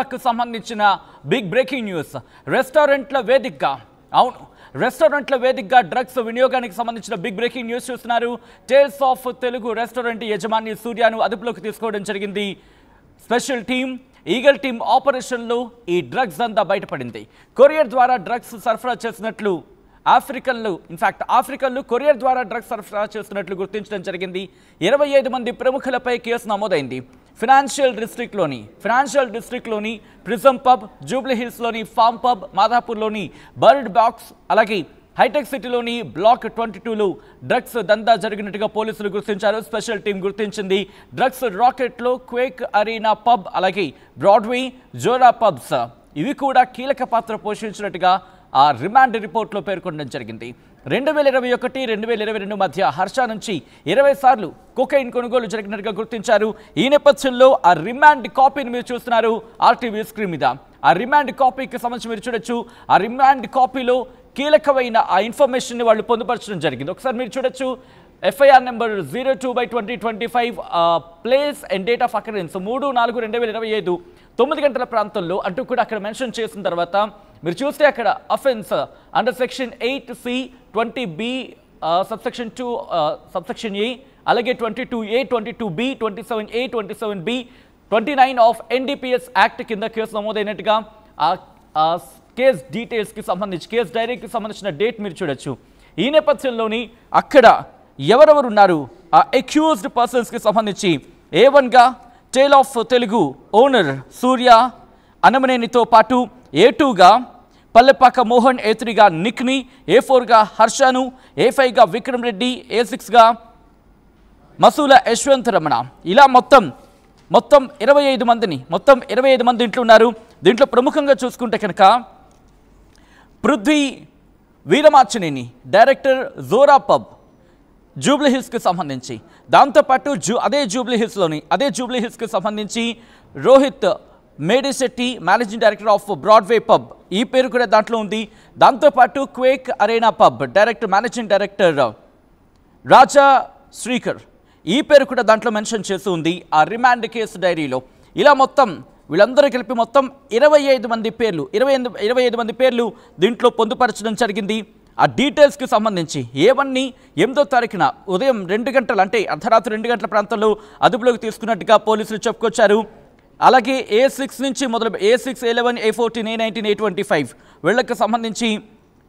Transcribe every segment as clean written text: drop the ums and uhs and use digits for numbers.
దందాకు సంబంధించిన big breaking news. రెస్టారెంట్ల వేదికగా డ్రగ్స్ వినియోగానికి సంబంధించిన బిగ్ బ్రేకింగ్ న్యూస్ చూస్తున్నారు. టేల్స్ ఆఫ్ తెలుగు రెస్టారెంట్ యజమాని సూర్యను అదుపులోకి తీసుకోవడం జరిగింది. స్పెషల్ టీమ్ ఈగల్ టీమ్ ఆపరేషన్లో ఈ డ్రగ్స్ దందా బయటపడింది. కొరియర్ ద్వారా డ్రగ్స్ సరఫరా చేసినట్లు ఆఫ్రికన్లు కొరియర్ ద్వారా డ్రగ్స్ సరఫరా చేస్తున్నట్లు గుర్తించడం జరిగింది. 25 మంది ప్రముఖులపై కేసు నమోదైంది. ఫినాన్షియల్ డిస్ట్రిక్ట్లోని ప్రిజం పబ్, జూబ్లీ హిల్స్లోని ఫామ్ పబ్, మాధాపూర్లోని బర్డ్ బాక్స్, అలాగే హైటెక్ సిటీలోని బ్లాక్ 22లో డ్రగ్స్ దందా జరిగినట్టుగా పోలీసులు గుర్తించారు. స్పెషల్ టీం గుర్తించింది. డ్రగ్స్ రాకెట్లో క్వేక్ అరీనా పబ్, అలాగే బ్రాడ్వే, జోరా పబ్స్ ఇవి కూడా కీలక పాత్ర పోషించినట్టుగా ఆ రిమాండ్ రిపోర్ట్లో పేర్కొనడం జరిగింది. 2021-2022 మధ్య హర్ష నుంచి 20 సార్లు కొకైన్ కొనుగోలు జరిగినట్టుగా గుర్తించారు. ఈ నేపథ్యంలో ఆ రిమాండ్ కాపీని మీరు చూస్తున్నారు ఆర్టీవీ స్క్రీన్ మీద. ఆ రిమాండ్ కాపీకి సంబంధించి మీరు చూడొచ్చు. ఆ రిమాండ్ కాపీలో కీలకమైన ఆ ఇన్ఫర్మేషన్ని వాళ్ళు పొందుపరచడం జరిగింది. ఒకసారి మీరు చూడొచ్చు. FIR number 02/2025 place and date of occurrence 3/4/2025 9 గంటల ప్రాంతంలో అంటూ కూడా అక్కడ మెన్షన్ చేసిన తర్వాత మీరు చూస్తే అక్కడ offence under section 8C 20B subsection 2 subsection ఏ, అలాగే 22A 22B 27A 27B 29 of NDPS act కింద కేసు నమోదైనట్టుగా ఆ కేస్ డీటెయిల్స్కి సంబంధించి కేసు డైరీకి సంబంధించిన డేట్ మీరు చూడొచ్చు. ఈ నేపథ్యంలోని అక్కడ ఎవరెవరు ఉన్నారు ఆ అక్యూజ్డ్ పర్సన్స్కి సంబంధించి A1గా టేల్ ఆఫ్ తెలుగు ఓనర్ సూర్య అనమనేనితో పాటు A2గా పల్లెపాక మోహన్, A3గా నిక్ని, A4గా హర్షను, A5గా విక్రమ్ రెడ్డి, A6గా మసూల యశ్వంత్ రమణ. ఇలా మొత్తం 25 మంది ఇంట్లో ఉన్నారు. దీంట్లో ప్రముఖంగా చూసుకుంటే కనుక Prithvi Veeramachineni director Zora pub Jubilee హిల్స్కి సంబంధించి, దాంతోపాటు అదే జూబ్లీ హిల్స్కి సంబంధించి Rohit Medisetti managing director of Broadway pub, ఈ పేరు కూడా దాంట్లో ఉంది. దాంతోపాటు Quake Arena pub managing director Raja Srikar, ఈ పేరు కూడా దాంట్లో మెన్షన్ చేస్తూ ఉంది ఆ రిమాండ్ కేసు డైరీలో. ఇలా మొత్తం వీళ్ళందరూ కలిపి మొత్తం 25 మంది పేర్లు దీంట్లో పొందుపరచడం జరిగింది. ఆ డీటెయిల్స్కి సంబంధించి A1ని 8వ తారీఖున ఉదయం 2 గంటలు అంటే అర్ధరాత్రి 2 గంటల ప్రాంతంలో అదుపులోకి తీసుకున్నట్టుగా పోలీసులు చెప్పుకొచ్చారు. అలాగే A6 నుంచి మొదలు A6, A11, A14, A19, A25 వీళ్ళకి సంబంధించి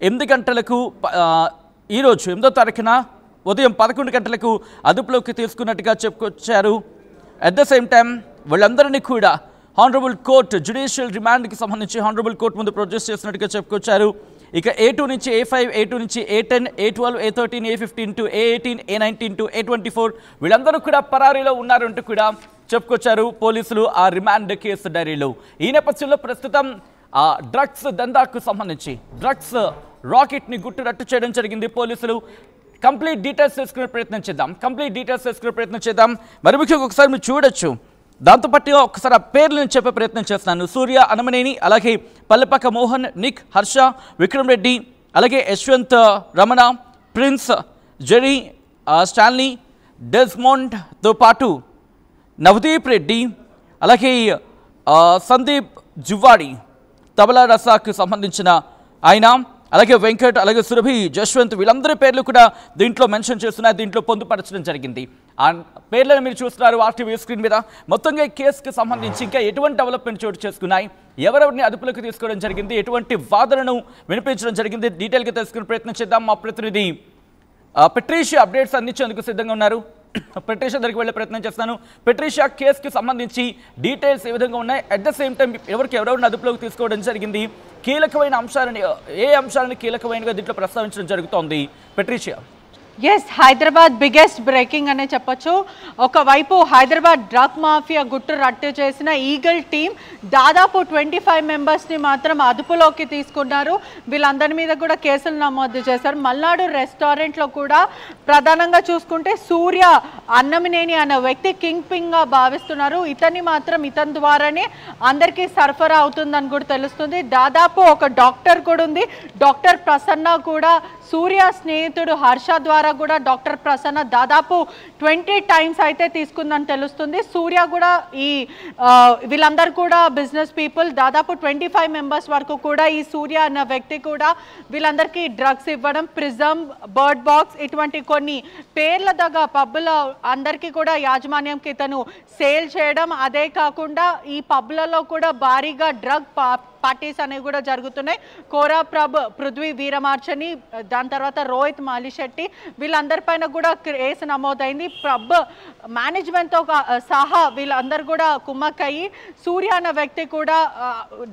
8 గంటలకు ఈరోజు 8వ తారీఖున ఉదయం 11 గంటలకు అదుపులోకి తీసుకున్నట్టుగా చెప్పుకొచ్చారు. అట్ ద సేమ్ టైం వీళ్ళందరినీ కూడా హానరబుల్ కోర్ట్ జ్యుడిషియల్ రిమాండ్కి సంబంధించి హానరబుల్ కోర్ట్ ముందు ప్రొడ్యూస్ చేసినట్టుగా చెప్పుకొచ్చారు. ఇక A2 నుంచి A5, A2 నుంచి A10, A12, A13, A15 to A18, A19 to A24 వీళ్ళందరూ కూడా పరారీలో ఉన్నారంటూ కూడా చెప్పుకొచ్చారు పోలీసులు ఆ రిమాండ్ కేసు డైరీలో. ఈ నేపథ్యంలో ప్రస్తుతం ఆ డ్రగ్స్ దందాకు సంబంధించి డ్రగ్స్ రాకెట్ని గుట్టు చేయడం జరిగింది పోలీసులు. కంప్లీట్ డీటెయిల్స్ తెలుసుకునే ప్రయత్నం చేద్దాం. మరి ముఖ్యంగా ఒకసారి మీరు చూడొచ్చు. దాంతోపాటు ఒకసారి ఆ పేర్లు నేను చెప్పే ప్రయత్నం చేస్తున్నాను. సూర్య అనమనేని, అలాగే పల్లెపాక మోహన్, నిక్, హర్ష, విక్రమ్ రెడ్డి, అలాగే యశ్వంత్ రమణ, ప్రిన్స్, జెరీ, స్టాన్లీ, డెస్మాండ్తో పాటు నవదీప్ రెడ్డి, అలాగే సందీప్ జువ్వాడి తబలా రసాకు సంబంధించిన ఆయన, అలాగే వెంకట్, అలాగే సురభి, జశ్వంత్ వీళ్ళందరి పేర్లు కూడా దీంట్లో మెన్షన్ చేస్తున్నారు. దీంట్లో పొందుపరచడం జరిగింది. ఆ పేర్లను మీరు చూస్తున్నారు ఆర్టీవీ స్క్రీన్ మీద. మొత్తంగా ఈ కేసుకి సంబంధించి ఇంకా ఎటువంటి డెవలప్మెంట్ చోటు చేసుకున్నాయి, ఎవరెవరిని అదుపులోకి తీసుకోవడం జరిగింది, ఎటువంటి వాదనను వినిపించడం జరిగింది, డీటెయిల్గా తెలుసుకునే ప్రయత్నం చేద్దాం. మా ప్రతినిధి పెట్రీషియా అప్డేట్స్ అందించేందుకు సిద్ధంగా ఉన్నారు. పెట్రీషియా దగ్గరికి వెళ్ళే ప్రయత్నం చేస్తాను. పెట్రీషియా కేసుకి సంబంధించి డీటెయిల్స్ ఏ విధంగా ఉన్నాయి, అట్ ద సేమ్ టైం ఎవరిని అదుపులోకి తీసుకోవడం జరిగింది, కీలకమైన అంశాలను కీలకమైనగా దీంట్లో ప్రస్తావించడం జరుగుతోంది Patricia? Yes, Hyderabad biggest breaking అనే చెప్పొచ్చు. ఒకవైపు హైదరాబాద్ డ్రగ్ మాఫియా గుట్టు రట్టు చేసిన ఈగల్ టీమ్ దాదాపు 25 మెంబర్స్ని మాత్రం అదుపులోకి తీసుకున్నారు. వీళ్ళందరి మీద కూడా కేసులు నమోదు చేశారు. మల్నాడు రెస్టారెంట్లో కూడా ప్రధానంగా చూసుకుంటే సూర్య అన్నమనేని అనే వ్యక్తి కింగ్ పింగ్గా భావిస్తున్నారు. ఇతని ద్వారానే అందరికీ సరఫరా అవుతుందని కూడా తెలుస్తుంది. దాదాపు ఒక డాక్టర్ కూడా ఉంది, డాక్టర్ ప్రసన్న కూడా సూర్య స్నేహితుడు హర్ష ద్వారా కూడా డాక్టర్ ప్రసన్న దాదాపు 20 టైమ్స్ అయితే తీసుకుందని తెలుస్తుంది. సూర్య కూడా ఈ వీళ్ళందరూ కూడా బిజినెస్ పీపుల్, దాదాపు 25 మెంబర్స్ వరకు కూడా ఈ సూర్య అన్న వ్యక్తి కూడా వీళ్ళందరికీ డ్రగ్స్ ఇవ్వడం, ప్రిజం, బర్డ్ బాక్స్ ఇటువంటి కొన్ని పేర్ల దగ్గర పబ్బుల అందరికీ కూడా యాజమాన్యంకి ఇతను సేల్ చేయడం. అదే కాకుండా ఈ పబ్లలో కూడా భారీగా డ్రగ్ పార్టీస్ అనేవి కూడా జరుగుతున్నాయి. కోరా ప్రభ్, పృథ్వీ వీరమార్చని, దాని తర్వాత రోహిత్ మాలిశెట్టి వీళ్ళందరిపైన కూడా కేసు నమోదైంది. ప్రభ్ మేనేజ్మెంట్తో సహా వీళ్ళందరూ కూడా కుమ్మక్కయ్యి సూర్య అన్న వ్యక్తి కూడా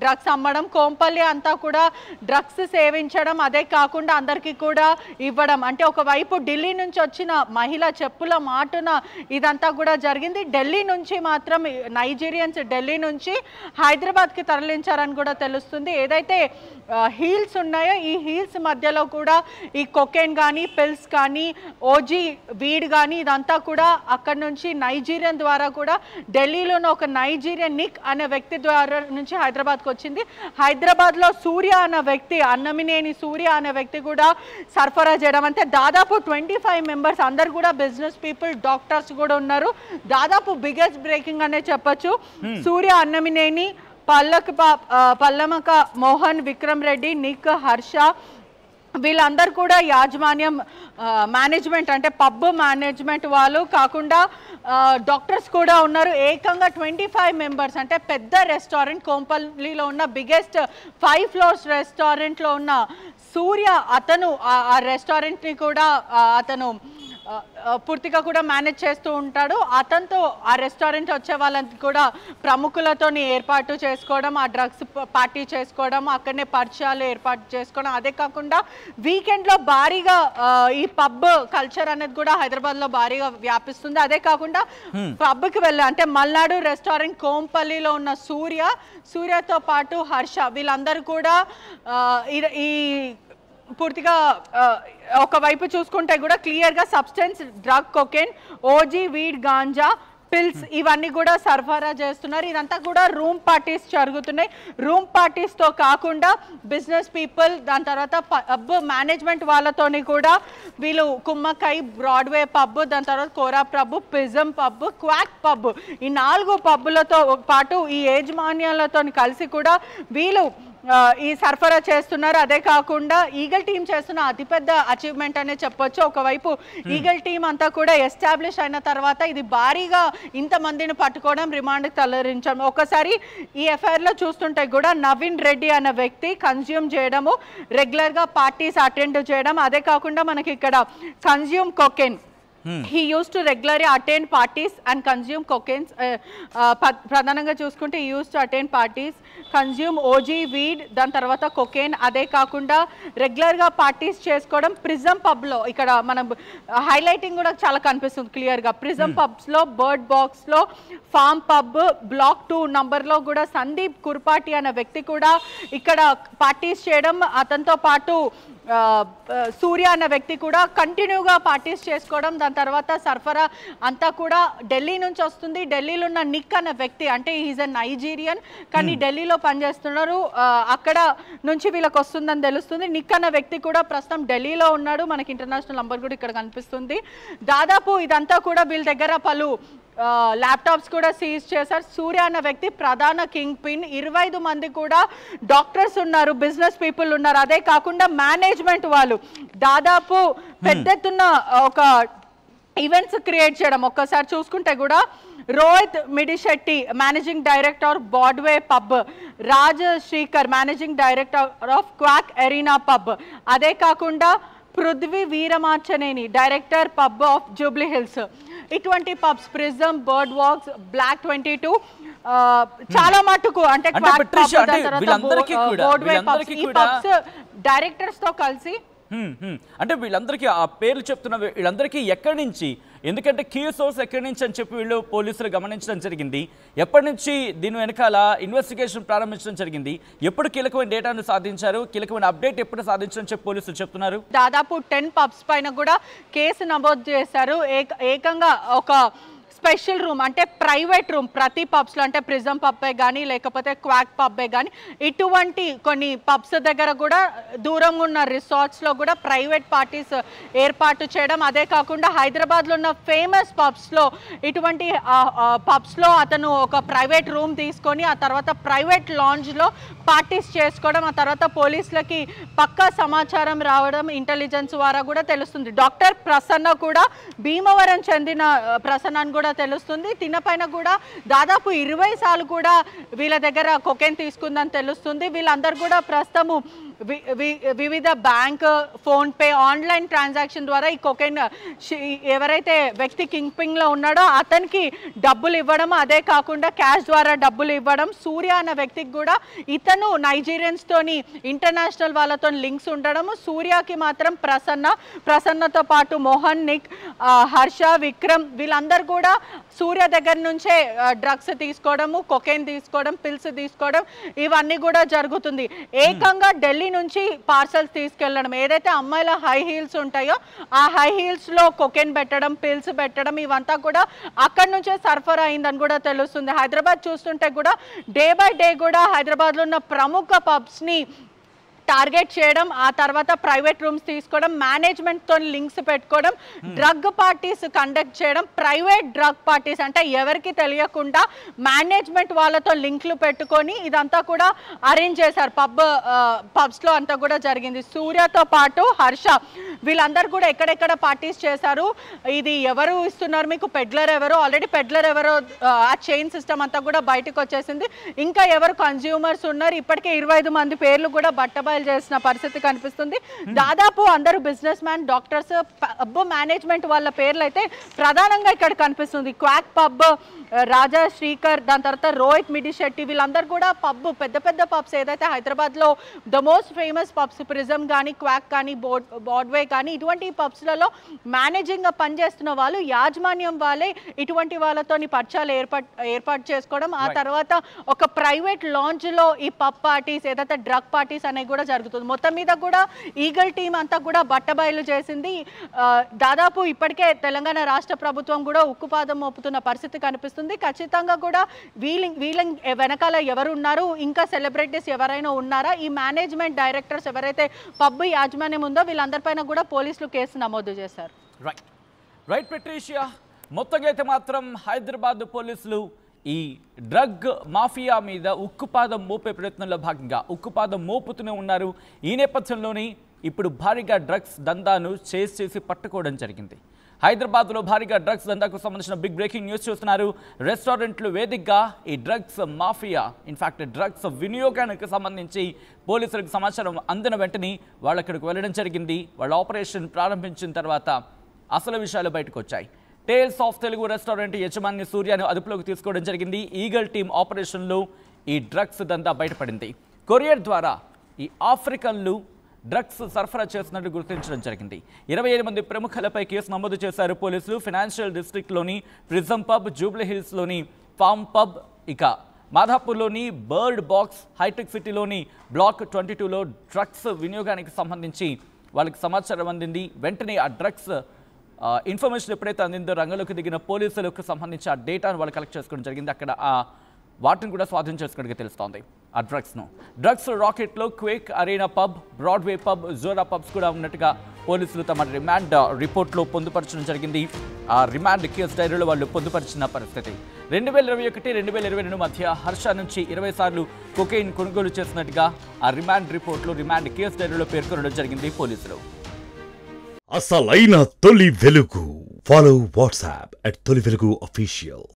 డ్రగ్స్ అమ్మడం, కోంపల్లి అంతా కూడా డ్రగ్స్ సేవించడం, అదే కాకుండా అందరికీ కూడా ఇవ్వడం. అంటే ఒకవైపు ఢిల్లీ నుంచి వచ్చిన మహిళ చెప్పుల మాటున ఇదంతా కూడా జరిగింది. ఢిల్లీ నుంచి మాత్రం నైజీరియన్స్ ఢిల్లీ నుంచి హైదరాబాద్కి తరలించారని కూడా తెలుస్తుంది. ఏదైతే హీల్స్ ఉన్నాయో ఈ హీల్స్ మధ్యలో కూడా ఈ కొకెన్ కానీ, పిల్స్ కానీ, ఓజీ వీడ్ కానీ ఇదంతా కూడా అక్కడ నుంచి నైజీరియన్ ద్వారా కూడా ఢిల్లీలోని ఒక నైజీరియన్ నిక్ అనే వ్యక్తి ద్వారా నుంచి హైదరాబాద్కి వచ్చింది. హైదరాబాద్లో సూర్య అన్న వ్యక్తి, అన్నమినేని సూర్య అనే వ్యక్తి కూడా సరఫరా చేయడం. అంటే దాదాపు 25 మెంబర్స్ అందరు కూడా బిజినెస్ పీపుల్, డాక్టర్స్ కూడా ఉన్నారు. దాదాపు బిగ్గెస్ట్ బ్రేకింగ్ అనే చెప్పొచ్చు. సూర్య, అన్నమినేని, పల్లమక మోహన్, విక్రమ్ రెడ్డి, నిక్, హర్ష వీళ్ళందరూ కూడా యాజమాన్యం మేనేజ్మెంట్ అంటే పబ్ మేనేజ్మెంట్ వాళ్ళు కాకుండా డాక్టర్స్ కూడా ఉన్నారు. ఏకంగా 25 మెంబర్స్ అంటే పెద్ద రెస్టారెంట్, కోంపల్లిలో ఉన్న బిగ్గెస్ట్ 5 ఫ్లోర్స్ రెస్టారెంట్లో ఉన్న సూర్య అతను ఆ రెస్టారెంట్ని కూడా అతను పూర్తిగా కూడా మేనేజ్ చేస్తూ ఉంటాడు. అతనితో ఆ రెస్టారెంట్ వచ్చే వాళ్ళని కూడా ప్రముఖులతో ఏర్పాటు చేసుకోవడం, ఆ డ్రగ్స్ పార్టీ చేసుకోవడం, అక్కడనే పరిచయాలు ఏర్పాటు చేసుకోవడం. అదే కాకుండా వీకెండ్లో భారీగా ఈ పబ్ కల్చర్ అనేది కూడా హైదరాబాద్లో భారీగా వ్యాపిస్తుంది. అదే కాకుండా పబ్కి వెళ్ళి అంటే మల్నాడు రెస్టారెంట్ కోంపల్లిలో ఉన్న సూర్యతో పాటు హర్ష వీళ్ళందరూ కూడా ఈ పూర్తిగా ఒకవైపు చూసుకుంటే కూడా క్లియర్గా substance, drug, cocaine, OG, weed, గాంజా, పిల్స్ ఇవన్నీ కూడా సరఫరా చేస్తున్నారు. ఇదంతా కూడా రూమ్ పార్టీస్ జరుగుతున్నాయి. రూమ్ పార్టీస్తో కాకుండా బిజినెస్ పీపుల్, దాని తర్వాత పబ్ మేనేజ్మెంట్ వాళ్ళతోని కూడా వీళ్ళు కుమ్మక్కై, బ్రాడ్వే పబ్, దాని తర్వాత కోరా పబ్, పిజం పబ్, క్వాక్ పబ్ ఈ 4 పబ్బులతో పాటు ఈ యాజమాన్యాలతో కలిసి కూడా వీళ్ళు ఈ సరఫరా చేస్తున్నారు. అదే కాకుండా ఈగల్ టీం చేస్తున్న అతిపెద్ద అచీవ్మెంట్ అనే చెప్పొచ్చు. ఒకవైపు ఈగల్ టీం అంతా కూడా ఎస్టాబ్లిష్ అయిన తర్వాత ఇది భారీగా ఇంతమందిని పట్టుకోవడం, రిమాండ్కి తరలించడం. ఒకసారి ఈ ఎఫ్ఐఆర్లో చూస్తుంటే కూడా నవీన్ రెడ్డి అనే వ్యక్తి కన్జ్యూమ్ చేయడము, రెగ్యులర్గా పార్టీస్ అటెండ్ చేయడం, అదే కాకుండా మనకి ఇక్కడ consume cocaine, he used to regularly attend parties and consume cocaine. ప్రధానంగా చూసుకుంటే he used to attend parties, consume OG, weed, దాని తర్వాత cocaine. అదే కాకుండా రెగ్యులర్గా పార్టీస్ చేసుకోవడం. ప్రిజం పబ్లో ఇక్కడ మనం హైలైటింగ్ కూడా చాలా కనిపిస్తుంది క్లియర్గా. ప్రిజం పబ్స్లో, బర్డ్ బాక్స్లో, ఫామ్ పబ్, బ్లాక్ 2 నంబర్లో కూడా సందీప్ కుర్పాటి అనే వ్యక్తి కూడా ఇక్కడ పార్టీస్ చేయడం. అతనితో పాటు సూర్య అన్న వ్యక్తి కూడా కంటిన్యూగా పార్టీస్ చేసుకోవడం. దాని తర్వాత సరఫరా అంతా కూడా ఢిల్లీ నుంచి వస్తుంది. ఢిల్లీలో ఉన్న నిక్ అనే వ్యక్తి అంటే ఈజ్ అ నైజీరియన్ కానీ ఢిల్లీలో పనిచేస్తున్నారు. అక్కడ నుంచి వీళ్ళకి వస్తుందని తెలుస్తుంది. నిక్ అన్న వ్యక్తి కూడా ప్రస్తుతం ఢిల్లీలో ఉన్నాడు. మనకి ఇంటర్నేషనల్ నంబర్ కూడా ఇక్కడ కనిపిస్తుంది. దాదాపు ఇదంతా కూడా వీళ్ళ దగ్గర పలు ల్యాప్టాప్స్ కూడా సీజ్ చేశారు. సూర్య అన్న వ్యక్తి ప్రధాన కింగ్ పిన్. 25 మంది కూడా డాక్టర్స్ ఉన్నారు, బిజినెస్ పీపుల్ ఉన్నారు. అదే కాకుండా మేనేజ్మెంట్ వాళ్ళు దాదాపు పెద్ద ఎత్తున ఒక ఈవెంట్స్ క్రియేట్ చేయడం. ఒక్కసారి చూసుకుంటే కూడా Rohit Midisetti managing director Broadway pub, Raj Srikar managing director of Quake Arena pub, అదే కాకుండా Prithvi Veeramachaneni director pub of Jubilee Hills. ఇటువంటి pubs Prism, Bird Box, block 22 చాలా మటుకు అంటే డైరెక్టర్స్ తో కలిసి అంటే వీళ్ళందరికీ ఆ పేర్లు చెప్తున్న వీళ్ళందరికీ ఎక్కడి నుంచి, ఎందుకంటే కీ సోర్స్ ఎక్కడి నుంచి అని చెప్పి వీళ్ళు పోలీసులు గమనించడం జరిగింది. ఎప్పటి నుంచి దీని వెనకాల ఇన్వెస్టిగేషన్ ప్రారంభించడం జరిగింది, ఎప్పుడు కీలకమైన డేటాను సాధించారు, కీలకమైన అప్డేట్ ఎప్పుడు సాధించడం చెప్పి పోలీసులు చెప్తున్నారు. దాదాపు 10 పబ్స్ పైన కూడా కేసు నమోదు చేశారు. ఏకంగా ఒక స్పెషల్ రూమ్ అంటే ప్రైవేట్ రూమ్ ప్రతి పబ్స్లో, అంటే ప్రిజం పబ్బే కానీ లేకపోతే క్వాక్ పబ్బే కానీ ఇటువంటి కొన్ని పబ్స్ దగ్గర కూడా దూరంగా ఉన్న రిసార్ట్స్లో కూడా ప్రైవేట్ పార్టీస్ ఏర్పాటు చేయడం. అదే కాకుండా హైదరాబాద్లో ఉన్న ఫేమస్ పబ్స్లో ఇటువంటి పబ్స్లో అతను ఒక ప్రైవేట్ రూమ్ తీసుకొని ఆ తర్వాత ప్రైవేట్ లాంజ్లో పార్టీస్ చేసుకోవడం, ఆ తర్వాత పోలీసులకి పక్కా సమాచారం రావడం ఇంటెలిజెన్స్ ద్వారా కూడా తెలుస్తుంది. డాక్టర్ ప్రసన్న కూడా భీమవరం చెందిన ప్రసన్న అని కూడా తెలుస్తుంది. తినపైన కూడా దాదాపు 20 సార్లు కూడా వీళ్ళ దగ్గర కొకేన్ తీసుకుందని తెలుస్తుంది. వీళ్ళందరూ కూడా ప్రస్తుతము వివిధ బ్యాంక్, ఫోన్పే, ఆన్లైన్ ట్రాన్సాక్షన్ ద్వారా ఈ కొకేన్ ఎవరైతే వ్యక్తి కింగ్ పింగ్లో ఉన్నాడో అతనికి డబ్బులు ఇవ్వడం, అదే కాకుండా క్యాష్ ద్వారా డబ్బులు ఇవ్వడం. సూర్య అన్న వ్యక్తికి కూడా ఇతను నైజీరియన్స్తోని ఇంటర్నేషనల్ వాళ్ళతో లింక్స్ ఉండడము. సూర్యకి మాత్రం ప్రసన్నతో పాటు మోహన్, నిక్, హర్ష, విక్రమ్ వీళ్ళందరూ కూడా సూర్య దగ్గర నుంచే డ్రగ్స్ తీసుకోవడము, కొకేన్ తీసుకోవడం, పిల్స్ తీసుకోవడం ఇవన్నీ కూడా జరుగుతుంది. ఏకంగా ఢిల్లీ నుంచి పార్సల్స్ తీసుకెళ్ళడం, ఏదైతే అమ్మాయిల హై హీల్స్ ఉంటాయో ఆ హై హీల్స్లో కొకేన్ పెట్టడం, పిల్స్ పెట్టడం ఇవంతా కూడా అక్కడి నుంచే సరఫరా అయిందని కూడా తెలుస్తుంది. హైదరాబాద్ చూస్తుంటే కూడా డే బై డే కూడా హైదరాబాద్లో ఉన్న ప్రముఖ పబ్స్ని టార్గెట్ చేయడం, ఆ తర్వాత ప్రైవేట్ రూమ్స్ తీసుకోవడం, మేనేజ్మెంట్తో లింక్స్ పెట్టుకోవడం, డ్రగ్ పార్టీస్ కండక్ట్ చేయడం. ప్రైవేట్ డ్రగ్ పార్టీస్ అంటే ఎవరికి తెలియకుండా మేనేజ్మెంట్ వాళ్ళతో లింక్లు పెట్టుకొని ఇదంతా కూడా అరేంజ్ చేశారు. పబ్స్లో అంతా కూడా జరిగింది. సూర్యతో పాటు హర్ష వీళ్ళందరూ కూడా ఎక్కడెక్కడ పార్టీస్ చేశారు, ఇది ఎవరు ఇస్తున్నారు మీకు, పెడ్లర్ ఎవరు, ఆల్రెడీ పెడ్లర్ ఎవరో ఆ చైన్ సిస్టమ్ అంతా కూడా బయటకు వచ్చేసింది. ఇంకా ఎవరు కన్జ్యూమర్స్ ఉన్నారు, ఇప్పటికే 25 మంది పేర్లు కూడా బట్టబయలు చేసిన పరిస్థితి కనిపిస్తుంది. దాదాపు అందరూ business man, doctors, pub management వాళ్ళ పేర్లు అయితే ప్రధానంగా ఇక్కడ కనిపిస్తుంది. క్వాక్ పబ్ రాజా శ్రీకర్, దాని తర్వాత రోహిత్ మిడిశెట్టి వీళ్ళందరూ కూడా పబ్ పెద్ద పెద్ద పబ్స్ ఏదైతే హైదరాబాద్లో the most famous pubs prism కానీ క్వాక్ కానీ బాడ్వే కానీ ఇటువంటి పబ్స్లలో మేనేజింగ్గా పనిచేస్తున్న వాళ్ళు, యాజమాన్యం వాళ్ళే ఇటువంటి వాళ్ళతోని పరిచయాలు ఏర్పాటు చేసుకోవడం, ఆ తర్వాత ఒక ప్రైవేట్ లాంజ్లో ఈ పబ్ పార్టీస్ ఏదైతే డ్రగ్ పార్టీస్ అనేవి కూడా జరుగుతుంది. మొత్తం మీద కూడా ఈగల్ టీం అంతా కూడా బట్టబయలు చేసింది. దాదాపు ఇప్పటికే తెలంగాణ రాష్ట్ర ప్రభుత్వం కూడా ఉక్కుపాదం మోపుతున్న పరిస్థితి కనిపిస్తుంది. ఖచ్చితంగా కూడా వీళ్ళ వెనకాల ఎవరు ఉన్నారు, ఇంకా సెలబ్రిటీస్ ఎవరైనా ఉన్నారా, ఈ మేనేజ్మెంట్ డైరెక్టర్స్ ఎవరైతే పబ్ యాజమాన్యం ఉందో వీళ్ళందరిపైన కూడా పోలీసులు కేసు నమోదు చేశారు. రైట్ పెట్రీషియా, మొత్తంగా అయితే మాత్రం హైదరాబాద్ పోలీసులు ఈ డ్రగ్ మాఫియా మీద ఉక్కుపాదం మోపే ప్రయత్నంలో భాగంగా ఉక్కుపాదం మోపుతూనే ఉన్నారు. ఈ నేపథ్యంలోనే ఇప్పుడు భారీగా డ్రగ్స్ దందాను చేసి పట్టుకోవడం జరిగింది. హైదరాబాద్లో భారీగా డ్రగ్స్ దందాకు సంబంధించిన బిగ్ బ్రేకింగ్ న్యూస్ చూస్తున్నారు. రెస్టారెంట్లు వేదికగా ఈ డ్రగ్స్ మాఫియా, ఇన్ఫాక్ట్ డ్రగ్స్ వినియోగానికి సంబంధించి పోలీసులకు సమాచారం అందిన వెంటనే వాళ్ళు అక్కడికి వెళ్ళడం జరిగింది. వాళ్ళ ఆపరేషన్ ప్రారంభించిన తర్వాత అసలు విషయాలు బయటకు వచ్చాయి. టేల్స్ ఆఫ్ తెలుగు రెస్టారెంట్ యజమాని సూర్యను అదుపులోకి తీసుకోవడం జరిగింది. ఈగల్ టీమ్ ఆపరేషన్లో ఈ డ్రగ్స్ దందా బయటపడింది. కొరియర్ ద్వారా ఈ ఆఫ్రికన్లు డ్రగ్స్ సరఫరా చేస్తున్నట్టు గుర్తించడం జరిగింది. 27 మంది ప్రముఖులపై కేసు నమోదు చేశారు పోలీసులు. ఫైనాన్షియల్ డిస్ట్రిక్ట్లోని ప్రిజం పబ్, జూబ్లీ హిల్స్లోని ఫామ్ పబ్, ఇక మాధాపూర్లోని బర్డ్ బాక్స్, హైటెక్ సిటీలోని బ్లాక్ 22లో డ్రగ్స్ వినియోగానికి సంబంధించి వాళ్ళకి సమాచారం అందింది. వెంటనే ఆ డ్రగ్స్ ఇన్ఫర్మేషన్ ఎప్పుడైతే అందిందో రంగంలోకి దిగిన పోలీసులకు సంబంధించి ఆ డేటాను వాళ్ళు కలెక్ట్ చేసుకోవడం జరిగింది. అక్కడ ఆ వాటిని కూడా స్వాధీనం చేసుకున్నట్టుగా తెలుస్తోంది. ఆ డ్రగ్స్ రాకెట్లో Quake Arena pub, Broadway pub, Zora pubs కూడా ఉన్నట్టుగా పోలీసులు తమ రిమాండ్ రిపోర్ట్లో పొందుపరచడం జరిగింది. ఆ రిమాండ్ కేసు డైరీలో వాళ్ళు పొందుపరిచిన పరిస్థితి 2021-2022 మధ్య హర్ష నుంచి 20 సార్లు కొకైన్ కొనుగోలు చేసినట్టుగా ఆ రిమాండ్ రిపోర్ట్లో రిమాండ్ కేసు డైరీలో పేర్కొనడం జరిగింది పోలీసులు. అసలైన తొలి వెలుగు. ఫాలో వాట్సాప్ @తొలి వెలుగు official.